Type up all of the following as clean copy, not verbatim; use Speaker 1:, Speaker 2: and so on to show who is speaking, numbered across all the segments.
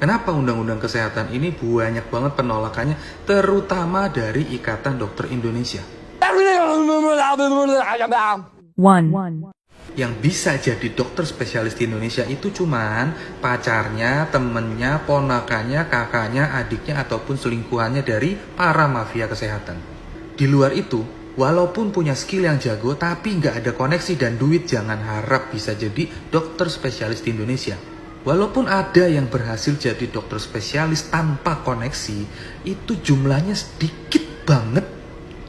Speaker 1: Kenapa undang-undang kesehatan ini banyak banget penolakannya, terutama dari Ikatan Dokter Indonesia. Yang bisa jadi dokter spesialis di Indonesia itu cuman pacarnya, temennya, ponakannya, kakaknya, adiknya, ataupun selingkuhannya dari para mafia kesehatan. Di luar itu, walaupun punya skill yang jago, tapi nggak ada koneksi dan duit, jangan harap bisa jadi dokter spesialis di Indonesia. Walaupun ada yang berhasil jadi dokter spesialis tanpa koneksi, itu jumlahnya sedikit banget.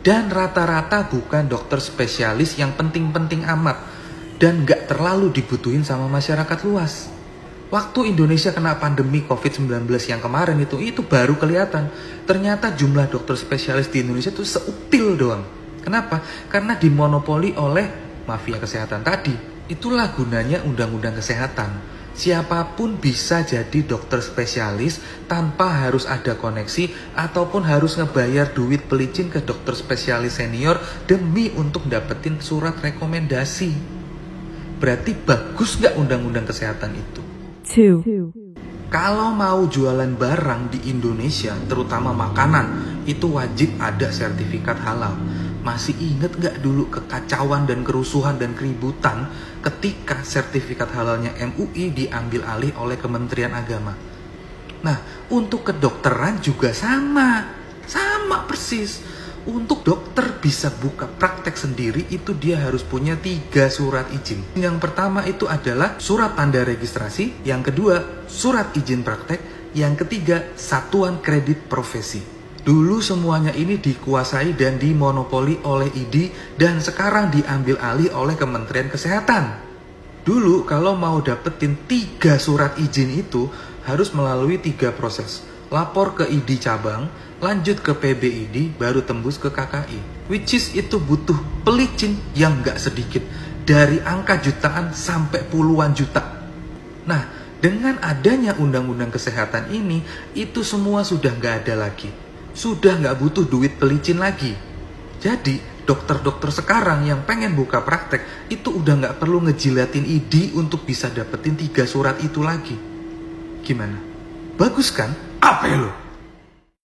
Speaker 1: Dan rata-rata bukan dokter spesialis yang penting-penting amat. Dan gak terlalu dibutuhin sama masyarakat luas. Waktu Indonesia kena pandemi COVID-19 yang kemarin itu baru kelihatan. Ternyata jumlah dokter spesialis di Indonesia itu seupil doang. Kenapa? Karena dimonopoli oleh mafia kesehatan tadi. Itulah gunanya undang-undang kesehatan. Siapapun bisa jadi dokter spesialis tanpa harus ada koneksi ataupun harus ngebayar duit pelicin ke dokter spesialis senior demi untuk dapetin surat rekomendasi. Berarti bagus nggak undang-undang kesehatan itu? 2. Kalau mau jualan barang di Indonesia, terutama makanan, itu wajib ada sertifikat halal. Masih inget nggak dulu kekacauan dan kerusuhan dan keributan ketika sertifikat halalnya MUI diambil alih oleh Kementerian Agama? Nah, untuk kedokteran juga sama persis. Untuk dokter bisa buka praktek sendiri itu dia harus punya 3 surat izin. Yang pertama itu adalah surat tanda registrasi, yang kedua surat izin praktek, yang ketiga satuan kredit profesi. Dulu semuanya ini dikuasai dan dimonopoli oleh ID dan sekarang diambil alih oleh Kementerian Kesehatan. Dulu kalau mau dapetin 3 surat izin itu harus melalui 3 proses. Lapor ke ID cabang, lanjut ke PBID, baru tembus ke KKI. Which is itu butuh pelicin yang gak sedikit. Dari angka jutaan sampai puluhan juta. Nah, dengan adanya undang-undang kesehatan ini, itu semua sudah gak ada lagi. Sudah gak butuh duit pelicin lagi. Jadi, dokter-dokter sekarang yang pengen buka praktek, itu udah gak perlu ngejilatin ID untuk bisa dapetin 3 surat itu lagi. Gimana? Bagus kan? Apa ya lo?